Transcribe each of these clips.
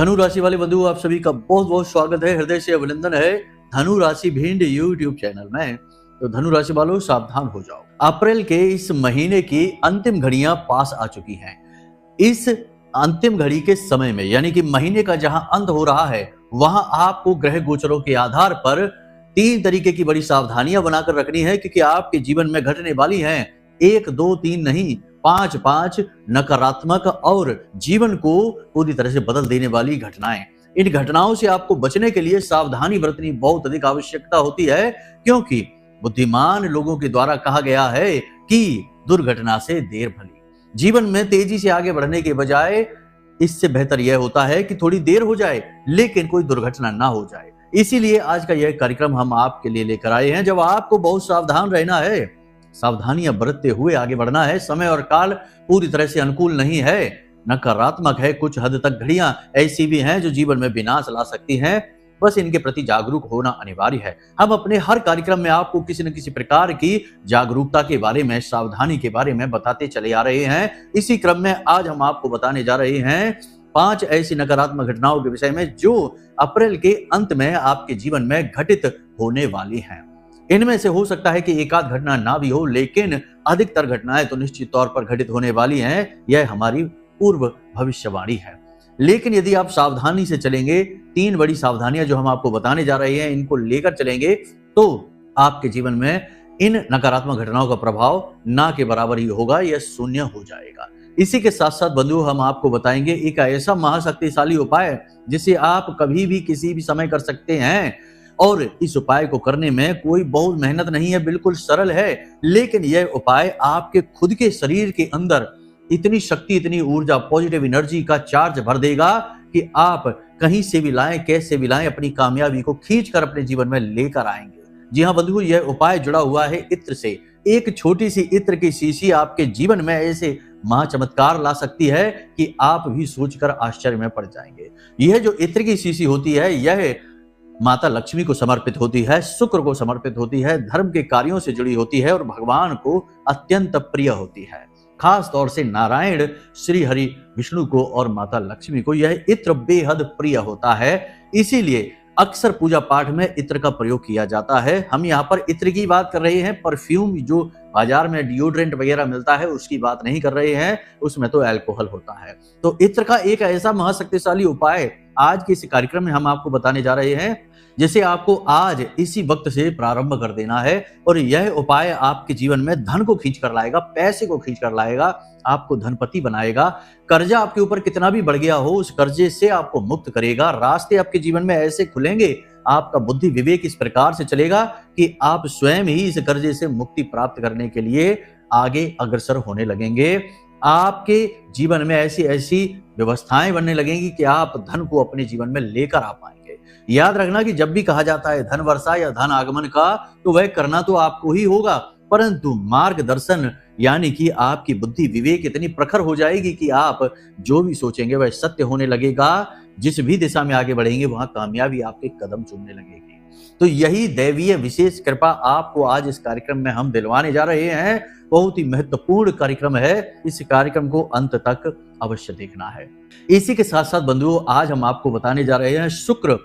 धनु राशि वाले बंधु, आप सभी का बहुत बहुत स्वागत है, हृदय से अभिनंदन है धनु राशि भिंड यूट्यूब चैनल में। तो धनु राशि वालों, सावधान हो जाओ। अप्रैल के इस महीने की अंतिम घड़ियां पास आ चुकी हैं। इस अंतिम घड़ी के समय में, यानी कि महीने का जहां अंत हो रहा है, वहां आपको ग्रह गोचरों के आधार पर 3 तरीके की बड़ी सावधानियां बनाकर रखनी है, क्योंकि आपके जीवन में घटने वाली हैं 1, 2, 3 नहीं, 5 नकारात्मक और जीवन को पूरी तरह से बदल देने वाली घटनाएं। इन घटनाओं से आपको बचने के लिए सावधानी बरतनी बहुत अधिक आवश्यकता होती है, क्योंकि बुद्धिमान लोगों के द्वारा कहा गया है कि दुर्घटना से देर भली। जीवन में तेजी से आगे बढ़ने के बजाय इससे बेहतर यह होता है कि थोड़ी देर हो जाए लेकिन कोई दुर्घटना ना हो जाए। इसीलिए आज का यह कार्यक्रम हम आपके लिए लेकर आए हैं, जब आपको बहुत सावधान रहना है, सावधानियां बरतते हुए आगे बढ़ना है। समय और काल पूरी तरह से अनुकूल नहीं है, नकारात्मक है। कुछ हद तक घड़ियां ऐसी भी हैं जो जीवन में विनाश ला सकती हैं। बस इनके प्रति जागरूक होना अनिवार्य है। हम अपने हर कार्यक्रम में आपको किसी न किसी प्रकार की जागरूकता के बारे में, सावधानी के बारे में बताते चले आ रहे हैं। इसी क्रम में आज हम आपको बताने जा रहे हैं 5 ऐसी नकारात्मक घटनाओं के विषय में जो अप्रैल के अंत में आपके जीवन में घटित होने वाली हैं। इनमें से हो सकता है कि एक आध घटना ना भी हो, लेकिन अधिकतर घटनाएं तो निश्चित तौर पर घटित होने वाली हैं। यह हमारी पूर्व भविष्यवाणी है। लेकिन यदि आप सावधानी से चलेंगे, 3 बड़ी सावधानियां जो हम आपको बताने जा रहे हैं, इनको लेकर चलेंगे, तो आपके जीवन में इन नकारात्मक घटनाओं का प्रभाव ना के बराबर ही होगा, यह शून्य हो जाएगा। इसी के साथ साथ बंधु, हम आपको बताएंगे एक ऐसा महाशक्तिशाली उपाय जिसे आप कभी भी किसी भी समय कर सकते हैं। और इस उपाय को करने में कोई बहुत मेहनत नहीं है, बिल्कुल सरल है। लेकिन यह उपाय आपके खुद के शरीर के अंदर इतनी शक्ति, इतनी ऊर्जा, पॉजिटिव एनर्जी का चार्ज भर देगा कि आप कहीं से भी लाएं, कैसे भी लाएं, अपनी कामयाबी को खींचकर अपने जीवन में लेकर आएंगे। जी हाँ बंधु, यह उपाय जुड़ा हुआ है इत्र से। एक छोटी सी इत्र की शीशी आपके जीवन में ऐसे महाचमत्कार ला सकती है कि आप भी सोचकर आश्चर्य में पड़ जाएंगे। यह जो इत्र की शीशी होती है, यह माता लक्ष्मी को समर्पित होती है, शुक्र को समर्पित होती है, धर्म के कार्यों से जुड़ी होती है और भगवान को अत्यंत प्रिय होती है। खास तौर से नारायण, श्री हरि, विष्णु को और माता लक्ष्मी को यह इत्र बेहद प्रिय होता है। इसीलिए अक्सर पूजा पाठ में इत्र का प्रयोग किया जाता है। हम यहाँ पर इत्र की बात कर रहे हैं, परफ्यूम जो बाजार में डिओड्रेंट वगैरह मिलता है उसकी बात नहीं कर रहे हैं, उसमें तो अल्कोहल होता है। तो इत्र का एक ऐसा महाशक्तिशाली उपाय आज के इस कार्यक्रम में हम आपको बताने जा रहे हैं, जिसे आपको आज इसी वक्त से प्रारंभ कर देना है। और यह उपाय आपके जीवन में धन को खींच कर लाएगा, पैसे को खींच कर लाएगा, आपको धनपति बनाएगा। कर्जा आपके ऊपर कितना भी बढ़ गया हो, उस कर्जे से आपको मुक्त करेगा। रास्ते आपके जीवन में ऐसे खुलेंगे, आपका बुद्धि विवेक इस प्रकार से चलेगा कि आप स्वयं ही इस कर्जे से मुक्ति प्राप्त करने के लिए आगे अग्रसर होने लगेंगे। आपके जीवन में ऐसी ऐसी व्यवस्थाएं बनने लगेंगी कि आप धन को अपने जीवन में लेकर आ पाएंगे। याद रखना कि जब भी कहा जाता है धन वर्षा या धन आगमन का, तो वह करना तो आपको ही होगा, परंतु मार्गदर्शन यानी कि आपकी बुद्धि विवेक इतनी प्रखर हो जाएगी कि आप जो भी सोचेंगे वह सत्य होने लगेगा। जिस भी दिशा में आगे बढ़ेंगे वहां कामयाबी आपके कदम चूमने लगेगी। तो यही दैवीय विशेष कृपा आपको आज इस कार्यक्रम में हम दिलवाने जा रहे हैं। बहुत ही महत्वपूर्ण कार्यक्रम है, इस कार्यक्रम को अंत तक अवश्य देखना है। इसी के साथ साथ बंधुओं, आज हम आपको बताने जा रहे हैं शुक्र,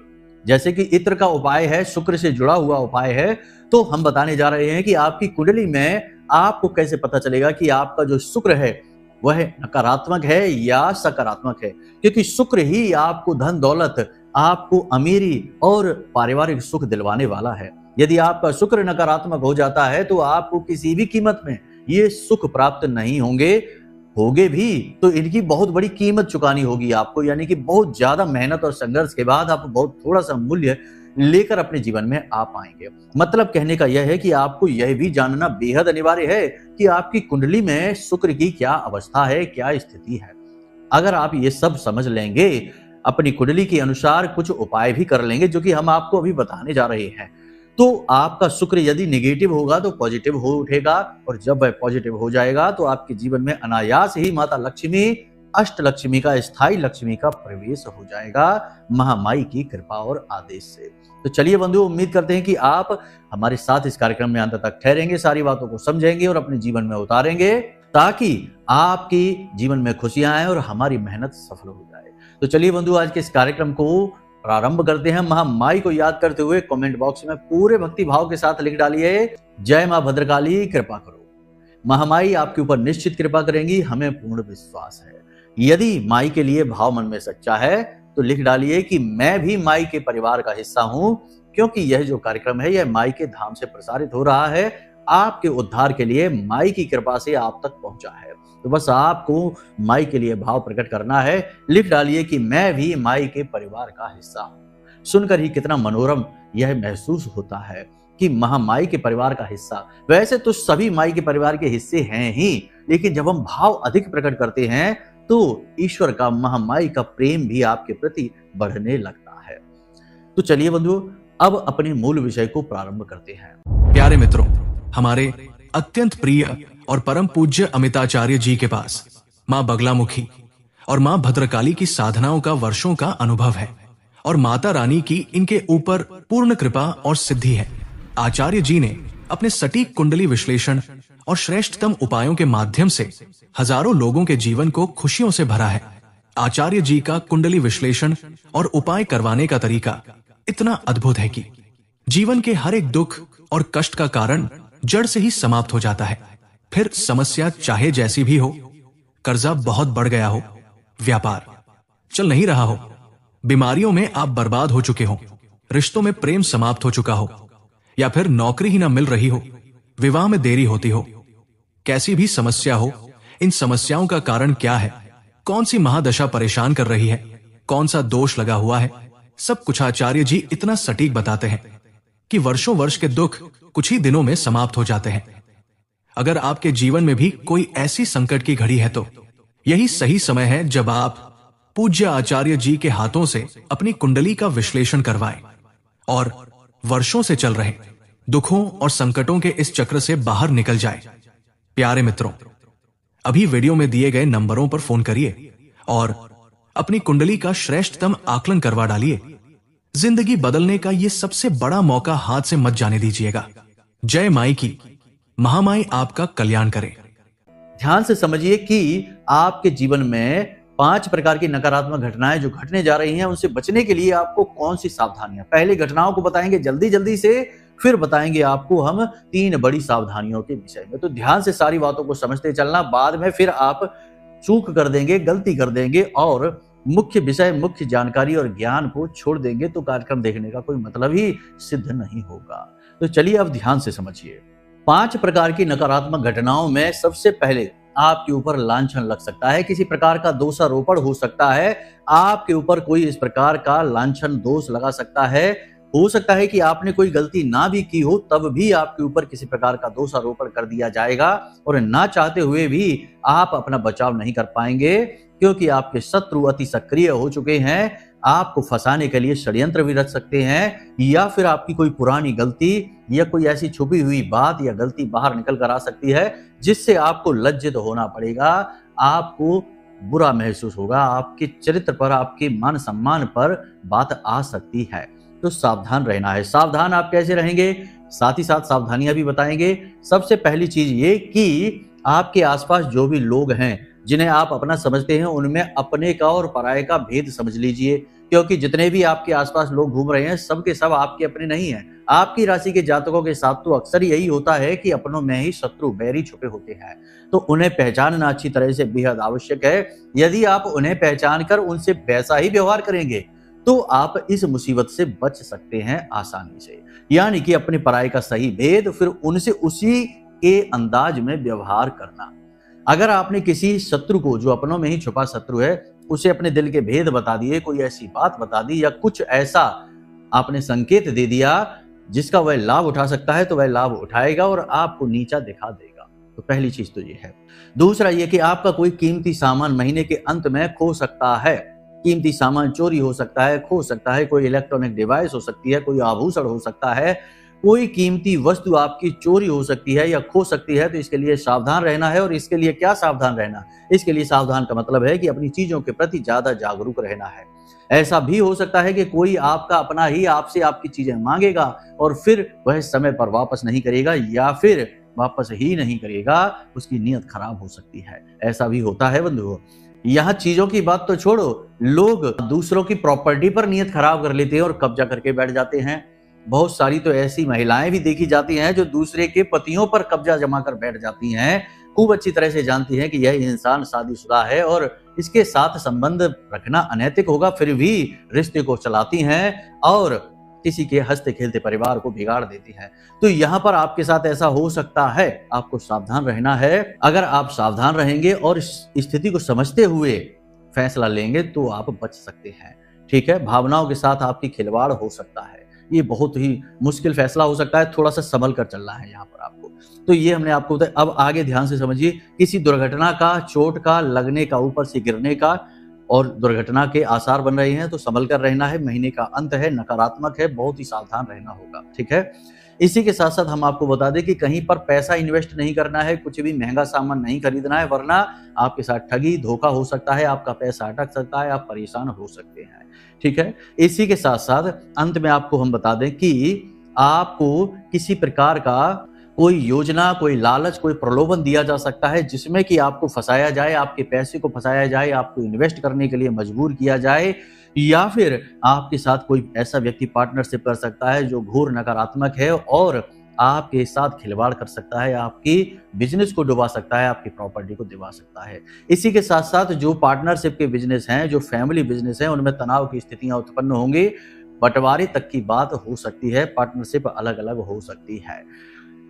जैसे कि इत्र का उपाय है, शुक्र से जुड़ा हुआ उपाय है, तो हम बताने जा रहे हैं कि आपकी कुंडली में आपको कैसे पता चलेगा कि आपका जो शुक्र है वह नकारात्मक है या सकारात्मक है। क्योंकि शुक्र ही आपको धन दौलत, आपको अमीरी और पारिवारिक सुख दिलवाने वाला है। यदि आपका शुक्र नकारात्मक हो जाता है तो आपको किसी भी कीमत में ये सुख प्राप्त नहीं होंगे भी तो इनकी बहुत बड़ी कीमत चुकानी होगी आपको, यानी कि बहुत ज्यादा मेहनत और संघर्ष के बाद आप बहुत थोड़ा सा मूल्य लेकर अपने जीवन में आ पाएंगे। मतलब कहने का यह है कि आपको यह भी जानना बेहद अनिवार्य है कि आपकी कुंडली में शुक्र की क्या अवस्था है, क्या स्थिति है। अगर आप ये सब समझ लेंगे, अपनी कुंडली के अनुसार कुछ उपाय भी कर लेंगे जो कि हम आपको अभी बताने जा रहे हैं, तो आपका शुक्र यदि नेगेटिव होगा तो पॉजिटिव हो उठेगा। और जब वह पॉजिटिव हो जाएगा तो आपके जीवन में अनायास ही माता लक्ष्मी, अष्ट लक्ष्मी का, स्थायी लक्ष्मी का प्रवेश हो जाएगा, महामाई की कृपा और आदेश से। तो चलिए बंधु, उम्मीद करते हैं कि आप हमारे साथ इस कार्यक्रम में अंत तक ठहरेंगे, सारी बातों को समझेंगे और अपने जीवन में उतारेंगे, ताकि आपके जीवन में खुशियां आए और हमारी मेहनत सफल हो जाए। तो चलिए बंधु, आज के इस कार्यक्रम को प्रारंभ करते हैं। महामाई को याद करते हुए कमेंट बॉक्स में पूरे भक्ति भाव के साथ लिख डालिए, जय मां भद्रकाली कृपा करो। महामाई आपके ऊपर निश्चित कृपा करेंगी, हमें पूर्ण विश्वास है। यदि माई के लिए भाव मन में सच्चा है तो लिख डालिए कि मैं भी माई के परिवार का हिस्सा हूं, क्योंकि यह जो कार्यक्रम है यह माई के धाम से प्रसारित हो रहा है, आपके उद्धार के लिए माई की कृपा से आप तक पहुंचा है। तो बस आपको माई के लिए भाव प्रकट करना है। लिख डालिए कि मैं भी माई के परिवार का हिस्सा हूं। सुनकर ही कितना मनोरम यह महसूस होता है कि महामाई के परिवार का हिस्सा। वैसे तो सभी माई के परिवार के हिस्से हैं ही, लेकिन जब हम भाव अधिक प्रकट करते हैं तो ईश्वर का, महामाई का प्रेम भी आपके प्रति बढ़ने लगता है। तो चलिए बंधुओं, अब अपने मूल विषय को प्रारंभ करते हैं। प्यारे मित्रों, हमारे अत्यंत प्रिय और परम पूज्य अमिताचार्य जी के पास माँ बगलामुखी और माँ भद्रकाली की साधनाओं का वर्षों का अनुभव है और माता रानी की इनके ऊपर पूर्ण कृपा और सिद्धि है। आचार्य जी ने अपने सटीक कुंडली विश्लेषण और श्रेष्ठतम उपायों के माध्यम से हजारों लोगों के जीवन को खुशियों से भरा है। आचार्य जी का कुंडली विश्लेषण और उपाय करवाने का तरीका इतना अद्भुत है कि जीवन के हर एक दुख और कष्ट का कारण जड़ से ही समाप्त हो जाता है। फिर समस्या चाहे जैसी भी हो, कर्जा बहुत बढ़ गया हो, व्यापार चल नहीं रहा हो, बीमारियों में आप बर्बाद हो चुके हो, रिश्तों में प्रेम समाप्त हो चुका हो, या फिर नौकरी ही ना मिल रही हो, विवाह में देरी होती हो, कैसी भी समस्या हो, इन समस्याओं का कारण क्या है, कौन सी महादशा परेशान कर रही है, कौन सा दोष लगा हुआ है, सब कुछ आचार्य जी इतना सटीक बताते हैं कि वर्षों वर्ष के दुख कुछ ही दिनों में समाप्त हो जाते हैं। अगर आपके जीवन में भी कोई ऐसी संकट की घड़ी है तो यही सही समय है जब आप पूज्य आचार्य जी के हाथों से अपनी कुंडली का विश्लेषण करवाएं और वर्षों से चल रहे दुखों और संकटों के इस चक्र से बाहर निकल जाए। प्यारे मित्रों, अभी वीडियो में दिए गए नंबरों पर फोन करिए और अपनी कुंडली का श्रेष्ठतम आकलन करवा डालिए। जिंदगी बदलने का ये सबसे बड़ा मौका हाथ से मत जाने दीजिएगा। जय माई की, महामाई आपका कल्याण करे। ध्यान से समझिए कि आपके जीवन में 5 प्रकार की नकारात्मक घटनाएं जो घटने जा रही हैं, उनसे बचने के लिए आपको कौन सी सावधानियां। पहले घटनाओं को बताएंगे जल्दी जल्दी से, फिर बताएंगे आपको हम 3 बड़ी सावधानियों के विषय में। तो ध्यान से सारी बातों को समझते चलना, बाद में फिर आप चूक कर देंगे, गलती कर देंगे और मुख्य विषय, मुख्य जानकारी और ज्ञान को छोड़ देंगे तो कार्यक्रम देखने का कोई मतलब ही सिद्ध नहीं होगा। तो चलिए अब ध्यान से समझिए। 5 प्रकार की नकारात्मक घटनाओं में सबसे पहले आपके ऊपर लांछन लग सकता है, किसी प्रकार का दोषारोपण हो सकता है, आपके ऊपर कोई इस प्रकार का लांछन दोष लगा सकता है। हो सकता है कि आपने कोई गलती ना भी की हो, तब भी आपके ऊपर किसी प्रकार का दोषारोपण कर दिया जाएगा और ना चाहते हुए भी आप अपना बचाव नहीं कर पाएंगे, क्योंकि आपके शत्रु अति सक्रिय हो चुके हैं। आपको फंसाने के लिए षड्यंत्र भी रच सकते हैं, या फिर आपकी कोई पुरानी गलती या कोई ऐसी छुपी हुई बात या गलती बाहर निकल कर आ सकती है जिससे आपको लज्जित होना पड़ेगा, आपको बुरा महसूस होगा, आपके चरित्र पर, आपके मान सम्मान पर बात आ सकती है। तो सावधान रहना है। सावधान आप कैसे रहेंगे, साथ ही साथ सावधानियां भी बताएंगे। सबसे पहली चीज ये कि आपके आसपास जो भी लोग हैं जिन्हें आप अपना समझते हैं, उनमें अपने का और पराये का भेद समझ लीजिए, क्योंकि जितने भी आपके आसपास लोग घूम रहे हैं सब के सब आपके अपने नहीं हैं। आपकी राशि के जातकों के साथ तो अक्सर यही होता है कि अपनों में ही शत्रु, बैरी छुपे होते हैं, तो उन्हें पहचानना अच्छी तरह से बेहद आवश्यक है। यदि आप उन्हें पहचान कर उनसे वैसा ही व्यवहार करेंगे तो आप इस मुसीबत से बच सकते हैं आसानी से। यानी कि अपने पराये का सही भेद, फिर उनसे उसी के अंदाज में व्यवहार करना। अगर आपने किसी शत्रु को, जो अपनों में ही छुपा शत्रु है, उसे अपने दिल के भेद बता दिए, कोई ऐसी बात बता दी या कुछ ऐसा आपने संकेत दे दिया जिसका वह लाभ उठा सकता है, तो वह लाभ उठाएगा और आपको नीचा दिखा देगा। तो पहली चीज तो ये है। दूसरा ये कि आपका कोई कीमती सामान महीने के अंत में खो सकता है। कीमती सामान चोरी हो सकता है, खो सकता है, कोई इलेक्ट्रॉनिक डिवाइस हो सकती है, कोई आभूषण हो सकता है, कोई कीमती वस्तु आपकी चोरी हो सकती है या खो सकती है। तो इसके लिए सावधान रहना है। और इसके लिए क्या सावधान रहना? इसके लिए सावधान का मतलब है कि अपनी चीजों के प्रति ज्यादा जागरूक रहना है। ऐसा भी हो सकता है कि कोई आपका अपना ही आपसे आपकी चीजें मांगेगा और फिर वह समय पर वापस नहीं करेगा, या फिर वापस ही नहीं करेगा, उसकी नीयत खराब हो सकती है। ऐसा भी होता है बंधुओं। यहाँ चीजों की बात तो छोड़ो, लोग दूसरों की प्रॉपर्टी पर नीयत खराब कर लेते हैं और कब्जा करके बैठ जाते हैं। बहुत सारी तो ऐसी महिलाएं भी देखी जाती हैं जो दूसरे के पतियों पर कब्जा जमा कर बैठ जाती हैं। खूब अच्छी तरह से जानती हैं कि यह इंसान शादीशुदा है और इसके साथ संबंध रखना अनैतिक होगा, फिर भी रिश्ते को चलाती हैं और किसी के हंसते खेलते परिवार को बिगाड़ देती हैं। तो यहाँ पर आपके साथ ऐसा हो सकता है, आपको सावधान रहना है। अगर आप सावधान रहेंगे और इस स्थिति को समझते हुए फैसला लेंगे तो आप बच सकते हैं। ठीक है, भावनाओं के साथ आपकी खिलवाड़ हो सकता है, ये बहुत ही मुश्किल फैसला हो सकता है, थोड़ा सा संभल कर चलना है यहाँ पर आपको। तो ये हमने आपको बताया। अब आगे ध्यान से समझिए, किसी दुर्घटना का, चोट का लगने का, ऊपर से गिरने का और दुर्घटना के आसार बन रहे हैं तो संभल कर रहना है। महीने का अंत है, नकारात्मक है, बहुत ही सावधान रहना होगा। ठीक है, इसी के साथ साथ हम आपको बता दें कि कहीं पर पैसा इन्वेस्ट नहीं करना है, कुछ भी महंगा सामान नहीं खरीदना है, वरना आपके साथ ठगी धोखा हो सकता है, आपका पैसा अटक सकता है, आप परेशान हो सकते हैं। ठीक है, इसी के साथ साथ अंत में आपको हम बता दें कि आपको किसी प्रकार का कोई योजना, कोई लालच, कोई प्रलोभन दिया जा सकता है जिसमें कि आपको फंसाया जाए, आपके पैसे को फंसाया जाए, आपको इन्वेस्ट करने के लिए मजबूर किया जाए, या फिर आपके साथ कोई ऐसा व्यक्ति पार्टनरशिप कर सकता है जो घोर नकारात्मक है और आपके साथ खिलवाड़ कर सकता है, आपकी बिजनेस को डुबा सकता है, आपकी प्रॉपर्टी को दिवा सकता है। इसी के साथ साथ जो पार्टनरशिप के बिजनेस हैं, जो फैमिली बिजनेस हैं, उनमें तनाव की स्थितियां उत्पन्न होंगी, बंटवारे तक की बात हो सकती है, पार्टनरशिप अलग अलग हो सकती है।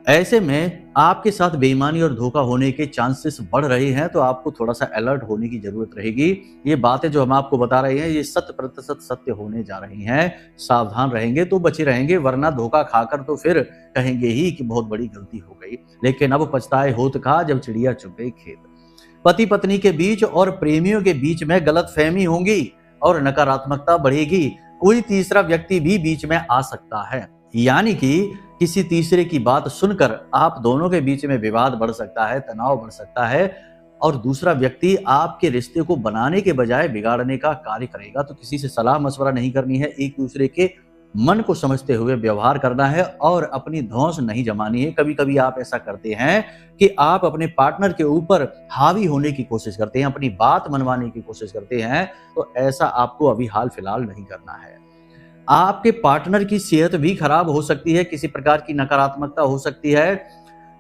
ऐसे में आपके साथ बेईमानी और धोखा होने के चांसेस बढ़ रहे हैं, तो आपको थोड़ा सा अलर्ट होने की जरूरत रहेगी। ये बातें जो हम आपको बता रहे हैं ये 100% सत्य होने जा रही हैं। सावधान रहेंगे तो बचे रहेंगे, वरना धोखा खाकर तो फिर कहेंगे ही कि बहुत बड़ी गलती हो गई। लेकिन अब पछताए होत कहा जब चिड़िया चुग गई खेत। पति पत्नी के बीच और प्रेमियों के बीच में गलतफहमी होंगी और नकारात्मकता बढ़ेगी। कोई तीसरा व्यक्ति भी बीच में आ सकता है, यानी कि किसी तीसरे की बात सुनकर आप दोनों के बीच में विवाद बढ़ सकता है, तनाव बढ़ सकता है और दूसरा व्यक्ति आपके रिश्ते को बनाने के बजाय बिगाड़ने का कार्य करेगा। तो किसी से सलाह मशवरा नहीं करनी है, एक दूसरे के मन को समझते हुए व्यवहार करना है और अपनी धौंस नहीं जमानी है। कभी कभी आप ऐसा करते हैं कि आप अपने पार्टनर के ऊपर हावी होने की कोशिश करते हैं, अपनी बात मनवाने की कोशिश करते हैं, तो ऐसा आपको अभी हाल फिलहाल नहीं करना है। आपके पार्टनर की सेहत भी खराब हो सकती है, किसी प्रकार की नकारात्मकता हो सकती है।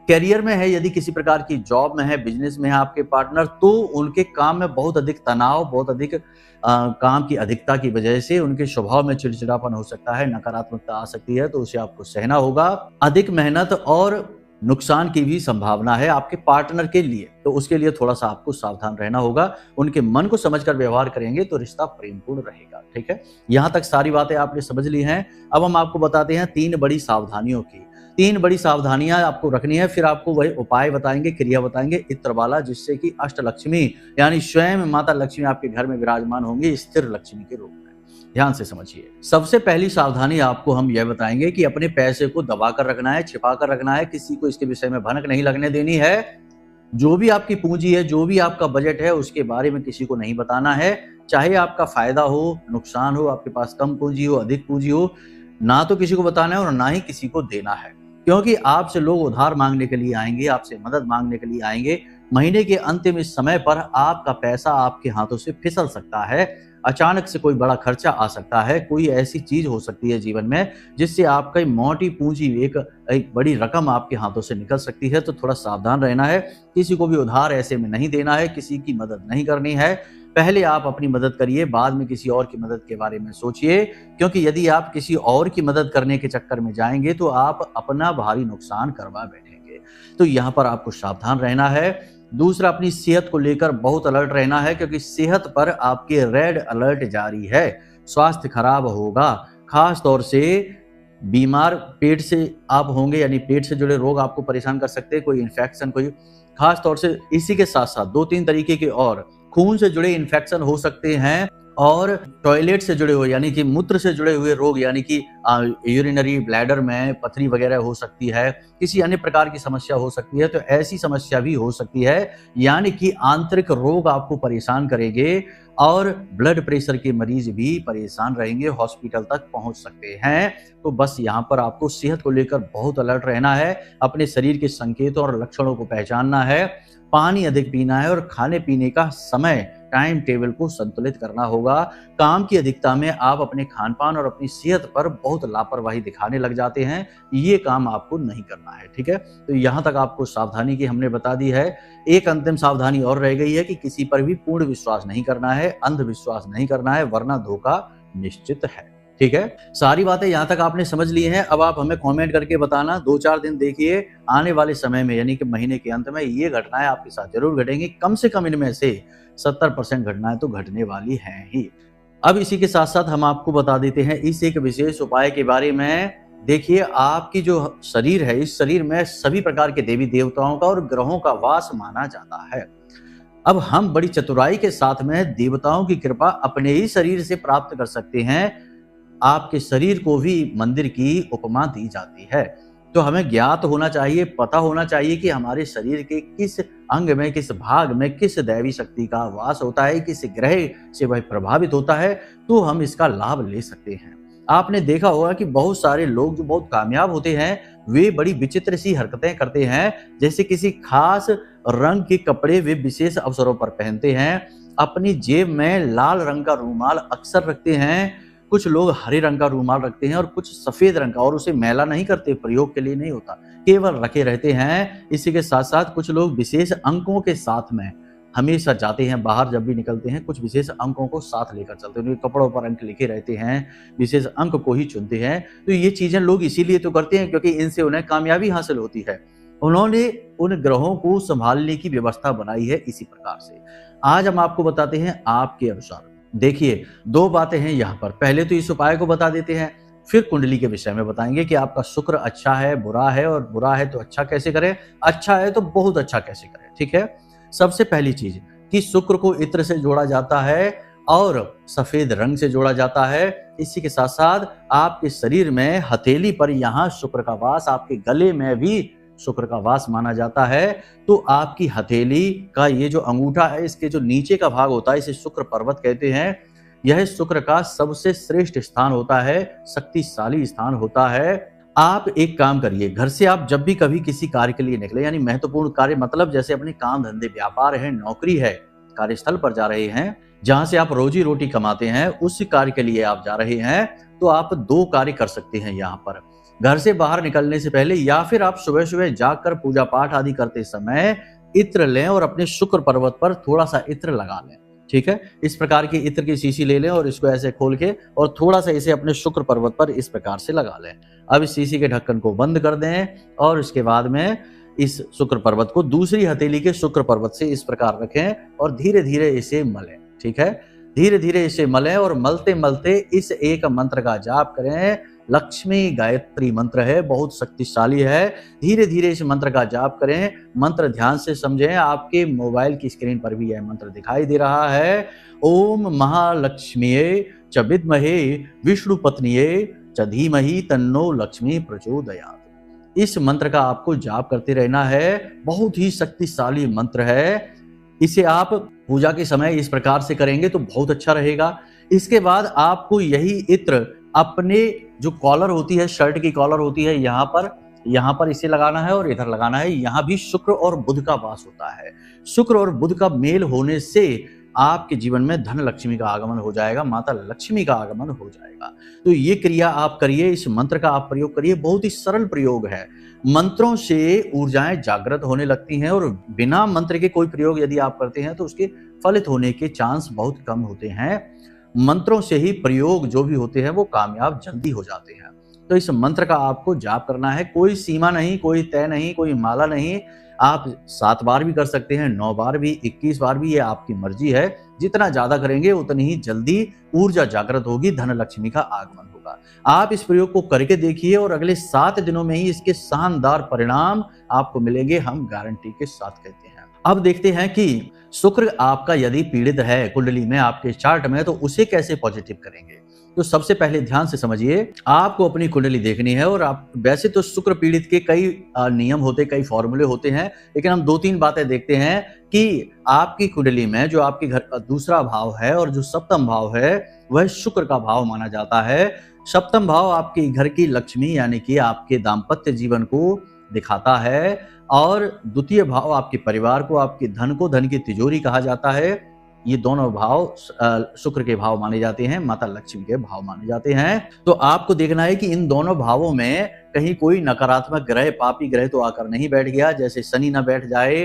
करियर में है, यदि किसी प्रकार की जॉब में है, बिजनेस में है आपके पार्टनर, तो उनके काम में बहुत अधिक तनाव, बहुत अधिक काम की अधिकता की वजह से उनके स्वभाव में चिड़चिड़ापन हो सकता है, नकारात्मकता आ सकती है, तो उसे आपको सहना होगा। अधिक मेहनत और नुकसान की भी संभावना है आपके पार्टनर के लिए, तो उसके लिए थोड़ा सा आपको सावधान रहना होगा। उनके मन को समझकर व्यवहार करेंगे तो रिश्ता प्रेमपूर्ण रहेगा। ठीक है, यहाँ तक सारी बातें आपने समझ ली हैं। अब हम आपको बताते हैं 3 बड़ी सावधानियों की। 3 बड़ी सावधानियां आपको रखनी है, फिर आपको वही उपाय बताएंगे, क्रिया बताएंगे इत्र वाला, जिससे कि अष्ट लक्ष्मी यानी स्वयं माता लक्ष्मी आपके घर में विराजमान होंगी स्थिर लक्ष्मी के रूप में। ध्यान से समझिए। सबसे पहली सावधानी आपको हम यह बताएंगे कि अपने पैसे को दबा कर रखना है, छिपा कर रखना है, किसी को इसके विषय में भनक नहीं लगने देनी है। जो भी आपकी पूंजी है, जो भी आपका बजट है, उसके बारे में किसी को नहीं बताना है। चाहे आपका फायदा हो, नुकसान हो, आपके पास कम पूंजी हो, अधिक पूंजी हो, ना तो किसी को बताना है और ना ही किसी को देना है, क्योंकि आपसे लोग उधार मांगने के लिए आएंगे, आपसे मदद मांगने के लिए आएंगे। महीने के अंतिम इस समय पर आपका पैसा आपके हाथों से फिसल सकता है, अचानक से कोई बड़ा खर्चा आ सकता है, कोई ऐसी चीज हो सकती है जीवन में जिससे आपकी मोटी पूंजी, एक बड़ी रकम आपके हाथों से निकल सकती है। तो थोड़ा सावधान रहना है, किसी को भी उधार ऐसे में नहीं देना है, किसी की मदद नहीं करनी है। पहले आप अपनी मदद करिए, बाद में किसी और की मदद के बारे में सोचिए, क्योंकि यदि आप किसी और की मदद करने के चक्कर में जाएंगे तो आप अपना भारी नुकसान करवा बैठेंगे। तो यहाँ पर आपको सावधान रहना है। दूसरा, अपनी सेहत को लेकर बहुत अलर्ट रहना है, क्योंकि सेहत पर आपके रेड अलर्ट जारी है। स्वास्थ्य खराब होगा, खास तौर से बीमार पेट से आप होंगे, यानी पेट से जुड़े रोग आपको परेशान कर सकते हैं, कोई इन्फेक्शन, कोई खास तौर से। इसी के साथ साथ 2-3 तरीके के और खून से जुड़े इन्फेक्शन हो सकते हैं और टॉयलेट से जुड़े हुए यानी कि मूत्र से जुड़े हुए रोग, यानी कि यूरिनरी ब्लैडर में पथरी वगैरह हो सकती है, किसी अन्य प्रकार की समस्या हो सकती है। तो ऐसी समस्या भी हो सकती है, यानी कि आंतरिक रोग आपको परेशान करेंगे और ब्लड प्रेशर के मरीज भी परेशान रहेंगे, हॉस्पिटल तक पहुंच सकते हैं। तो बस यहाँ पर आपको सेहत को लेकर बहुत अलर्ट रहना है, अपने शरीर के संकेतों और लक्षणों को पहचानना है। पानी अधिक पीना है और खाने पीने का समय टाइम टेबल को संतुलित करना होगा। काम की अधिकता में आप अपने खान पान और अपनी सेहत पर बहुत लापरवाही दिखाने लग जाते हैं, ये काम आपको नहीं करना है। ठीक है, तो यहाँ तक आपको सावधानी की हमने बता दी है। एक अंतिम सावधानी और रह गई है कि किसी पर भी पूर्ण विश्वास नहीं करना है, अंधविश्वास नहीं करना है, वरना धोखा निश्चित है। ठीक है, सारी बातें यहाँ तक आपने समझ ली हैं। अब आप हमें कमेंट करके बताना, 2-4 दिन देखिए, आने वाले समय में यानी कि महीने के अंत में ये घटनाएं आपके साथ जरूर घटेंगी। कम से कम इनमें से 70% घटनाएं तो घटने वाली हैं ही। अब इसी के साथ साथ हम आपको बता देते हैं इस एक विशेष उपाय के बारे में। देखिए, आपकी जो शरीर है, इस शरीर में सभी प्रकार के देवी देवताओं का और ग्रहों का वास माना जाता है। अब हम बड़ी चतुराई के साथ में देवताओं की कृपा अपने ही शरीर से प्राप्त कर सकते हैं। आपके शरीर को भी मंदिर की उपमा दी जाती है। तो हमें ज्ञात होना चाहिए, पता होना चाहिए कि हमारे शरीर के किस अंग में, किस भाग में किस दैवी शक्ति का वास होता है, किस ग्रह से वह प्रभावित होता है, तो हम इसका लाभ ले सकते हैं। आपने देखा होगा कि बहुत सारे लोग जो बहुत कामयाब होते हैं, वे बड़ी विचित्र सी हरकतें करते हैं। जैसे किसी खास रंग के कपड़े वे विशेष अवसरों पर पहनते हैं, अपनी जेब में लाल रंग का रूमाल अक्सर रखते हैं, कुछ लोग हरे रंग का रूमाल रखते हैं और कुछ सफेद रंग का, और उसे मैला नहीं करते, प्रयोग के लिए नहीं होता, केवल रखे रहते हैं। इसी के साथ साथ कुछ लोग विशेष अंकों के साथ में हमेशा जाते हैं, बाहर जब भी निकलते हैं कुछ विशेष अंकों को साथ लेकर चलते हैं, उनके कपड़ों पर अंक लिखे रहते हैं, विशेष अंक को ही चुनते हैं। तो ये चीजें लोग इसीलिए तो करते हैं क्योंकि इनसे उन्हें कामयाबी हासिल होती है। उन्होंने उन ग्रहों को संभालने की व्यवस्था बनाई है इसी प्रकार से। आज हम आपको बताते हैं आपके अनुसार। देखिए, 2 बातें हैं यहाँ पर। पहले तो इस उपाय को बता देते हैं, फिर कुंडली के विषय में बताएंगे कि आपका शुक्र अच्छा है, बुरा है, और बुरा है तो अच्छा कैसे करें, अच्छा है तो बहुत अच्छा कैसे करें। ठीक है, सबसे पहली चीज कि शुक्र को इत्र से जोड़ा जाता है और सफेद रंग से जोड़ा जाता है। इसी के साथ साथ आपके शरीर में हथेली पर यहाँ शुक्र का वास, आपके गले में भी शुक्र का वास माना जाता है। तो आपकी हथेली का ये जो अंगूठा है, इसके जो नीचे का भाग होता है, इसे शुक्र पर्वत कहते हैं। यह शुक्र का सबसे श्रेष्ठ स्थान होता है, शक्तिशाली स्थान होता है। आप एक काम करिए, घर से आप जब भी कभी किसी कार्य के लिए निकले, यानी महत्वपूर्ण कार्य, मतलब जैसे अपने काम धंधे, व्यापार है, नौकरी है, कार्यस्थल पर जा रहे हैं, जहां से आप रोजी रोटी कमाते हैं, उस कार्य के लिए आप जा रहे हैं, तो आप 2 कार्य कर सकते हैं यहाँ पर। घर से बाहर निकलने से पहले या फिर आप सुबह सुबह जाकर पूजा पाठ आदि करते समय इत्र लें और अपने शुक्र पर्वत पर थोड़ा सा इत्र लगा लें। ठीक है, इस प्रकार की इत्र की शीशी ले लें और इसको ऐसे खोल के और थोड़ा सा इसे अपने शुक्र पर्वत पर इस प्रकार से लगा लें। अब इस शीशी के ढक्कन को बंद कर दें और इसके बाद में इस शुक्र पर्वत को दूसरी हथेली के शुक्र पर्वत से इस प्रकार रखें और धीरे धीरे इसे मलें। ठीक है, धीरे धीरे इसे मलें और मलते मलते इस एक मंत्र का जाप करें। लक्ष्मी गायत्री मंत्र है, बहुत शक्तिशाली है। धीरे धीरे इस मंत्र का जाप करें। मंत्र ध्यान से समझें, आपके मोबाइल की स्क्रीन पर भी यह मंत्र दिखाई दे रहा है। ओम महालक्ष्मीये च विद्महे विष्णु पत्निये च धीमहि तन्नो लक्ष्मी प्रचोदयात्। इस मंत्र का आपको जाप करते रहना है। बहुत ही शक्तिशाली मंत्र है। इसे आप पूजा के समय इस प्रकार से करेंगे तो बहुत अच्छा रहेगा। इसके बाद आपको यही इत्र अपने जो कॉलर होती है, शर्ट की कॉलर होती है, यहाँ पर इसे लगाना है और इधर लगाना है। यहाँ भी शुक्र और बुध का वास होता है। शुक्र और बुध का मेल होने से आपके जीवन में धन लक्ष्मी का आगमन हो जाएगा, माता लक्ष्मी का आगमन हो जाएगा। तो ये क्रिया आप करिए, इस मंत्र का आप प्रयोग करिए। बहुत ही सरल प्रयोग है। मंत्रों से ऊर्जाएं जागृत होने लगती हैं और बिना मंत्र के कोई प्रयोग यदि आप करते हैं तो उसके फलित होने के चांस बहुत कम होते हैं। मंत्रों से ही प्रयोग जो भी होते हैं वो कामयाब जल्दी हो जाते हैं। तो इस मंत्र का आपको जाप करना है। कोई सीमा नहीं, कोई तय नहीं, कोई माला नहीं। आप 7 बार भी कर सकते हैं, 9 बार भी, 21 बार भी, ये आपकी मर्जी है। जितना ज्यादा करेंगे उतनी ही जल्दी ऊर्जा जागृत होगी, धन लक्ष्मी का आगमन होगा। आप इस प्रयोग को करके देखिए और अगले 7 दिनों में ही इसके शानदार परिणाम आपको मिलेंगे, हम गारंटी के साथ कहते हैं। अब देखते हैं कि शुक्र आपका यदि पीड़ित है कुंडली में, आपके चार्ट में, तो उसे कैसे पॉजिटिव करेंगे। तो सबसे पहले ध्यान से समझिए, आपको अपनी कुंडली देखनी है। और आप वैसे तो शुक्र पीड़ित के कई नियम होते, कई फॉर्मूले होते हैं, लेकिन हम 2-3 बातें देखते हैं कि आपकी कुंडली में जो आपके घर का दूसरा भाव है और जो सप्तम भाव है वह शुक्र का भाव माना जाता है। सप्तम भाव आपके घर की लक्ष्मी यानी कि आपके दाम्पत्य जीवन को दिखाता है। और द्वितीय भाव आपके परिवार को, आपके धन को, धन की तिजोरी कहा जाता है। ये दोनों भाव शुक्र के भाव माने जाते हैं, माता लक्ष्मी के भाव माने जाते हैं। तो आपको देखना है कि इन दोनों भावों में कहीं कोई नकारात्मक ग्रह, पापी ग्रह तो आकर नहीं बैठ गया। जैसे शनि ना बैठ जाए,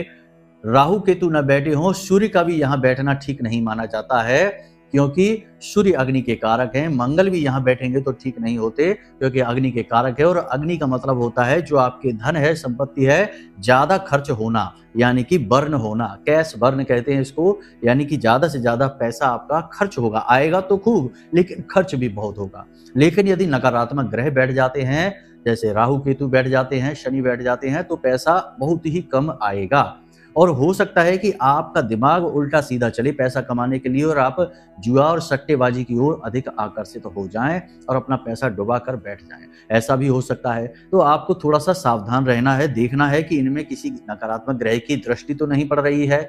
राहु केतु न बैठे हों, सूर्य का भी यहाँ बैठना ठीक नहीं माना जाता है, क्योंकि सूर्य अग्नि के कारक हैं। मंगल भी यहाँ बैठेंगे तो ठीक नहीं होते, क्योंकि अग्नि के कारक है। और अग्नि का मतलब होता है जो आपके धन है, संपत्ति है, ज्यादा खर्च होना, यानी कि बर्न होना। कैश बर्न कहते हैं इसको, यानी कि ज्यादा से ज्यादा पैसा आपका खर्च होगा। आएगा तो खूब, लेकिन खर्च भी बहुत होगा। लेकिन यदि नकारात्मक ग्रह बैठ जाते हैं, जैसे राहु केतु बैठ जाते हैं, शनि बैठ जाते हैं, तो पैसा बहुत ही कम आएगा। और हो सकता है कि आपका दिमाग उल्टा सीधा चले पैसा कमाने के लिए, और आप जुआ और सट्टेबाजी की ओर अधिक आकर्षित हो जाएं और अपना पैसा डुबा कर बैठ जाएं। ऐसा भी हो सकता है। तो आपको थोड़ा सा सावधान रहना है, देखना है कि इनमें किसी नकारात्मक ग्रह की दृष्टि तो नहीं पड़ रही है।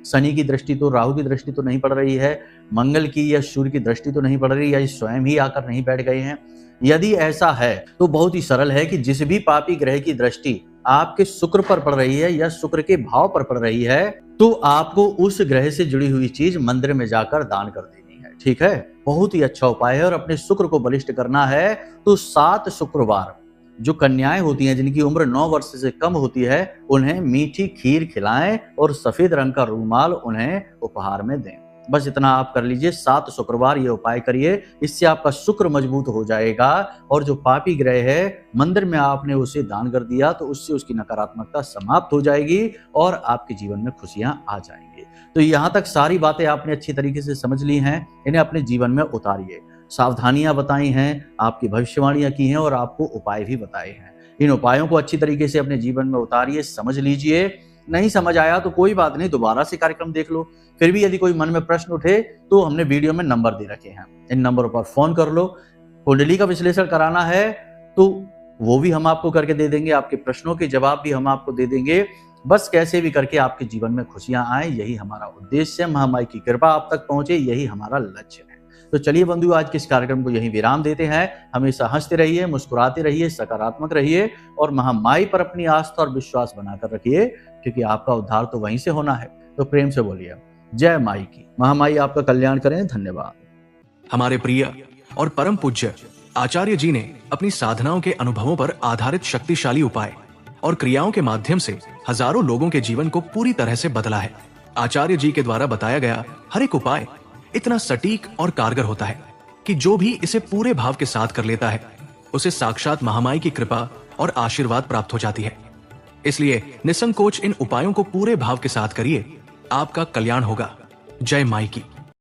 शनि की दृष्टि तो, राहु की दृष्टि तो नहीं पड़ रही है, मंगल की या सूर्य की दृष्टि तो नहीं पड़ रही है, या स्वयं ही आकर नहीं बैठ गए हैं। यदि ऐसा है तो बहुत ही सरल है कि जिस भी पापी ग्रह की दृष्टि आपके शुक्र पर पड़ रही है या शुक्र के भाव पर पड़ रही है, तो आपको उस ग्रह से जुड़ी हुई चीज मंदिर में जाकर दान कर देनी है। ठीक है, बहुत ही अच्छा उपाय है। और अपने शुक्र को बलिष्ठ करना है तो 7 शुक्रवार जो कन्याएं होती हैं, जिनकी उम्र 9 वर्ष से कम होती है, उन्हें मीठी खीर खिलाएं और सफेद रंग का रुमाल उन्हें उपहार में दें। बस इतना आप कर लीजिए। 7 शुक्रवार ये उपाय करिए, इससे आपका शुक्र मजबूत हो जाएगा। और जो पापी ग्रह है, मंदिर में आपने उसे दान कर दिया तो उससे उसकी नकारात्मकता समाप्त हो जाएगी और आपके जीवन में खुशियां आ जाएंगी। तो यहाँ तक सारी बातें आपने अच्छी तरीके से समझ ली हैं, इन्हें अपने जीवन में उतारिए। सावधानियां बताई हैं, आपकी भविष्यवाणियां की हैं और आपको उपाय भी बताए हैं। इन उपायों को अच्छी तरीके से अपने जीवन में उतारिए, समझ लीजिए। नहीं समझ आया तो कोई बात नहीं, दोबारा से कार्यक्रम देख लो। फिर भी यदि कोई मन में प्रश्न उठे तो हमने वीडियो में नंबर दे रखे हैं, इन नंबरों पर फोन कर लो। कुंडली का विश्लेषण कराना है तो वो भी हम आपको करके दे देंगे, आपके प्रश्नों के जवाब भी हम आपको दे देंगे। बस कैसे भी करके आपके जीवन में खुशियां आए, यही हमारा उद्देश्य है। महामाई की कृपा आप तक पहुंचे, यही हमारा लक्ष्य है। तो चलिए बंधु, आज के इस कार्यक्रम को यहीं विराम देते हैं। हमेशा हंसते रहिए, मुस्कुराते रहिए, सकारात्मक रहिए और महामाई पर अपनी आस्था और विश्वास बनाकर रखिए, क्योंकि आपका उद्धार तो वहीं से होना है। तो प्रेम से बोलिए जय माई की। महामाई आपका कल्याण करें। धन्यवाद। हमारे प्रिय और परम पूज्य आचार्य जी ने अपनी साधनाओं के अनुभवों पर आधारित शक्तिशाली उपाय और क्रियाओं के माध्यम से हजारों लोगों के जीवन को पूरी तरह से बदला है। आचार्य जी के द्वारा बताया गया हर एक उपाय इतना सटीक और कारगर होता है कि जो भी इसे पूरे भाव के साथ कर लेता है, उसे साक्षात महामाई की कृपा और आशीर्वाद प्राप्त हो जाती है। इसलिए निसंकोच इन उपायों को पूरे भाव के साथ करिए, आपका कल्याण होगा। जय माई की।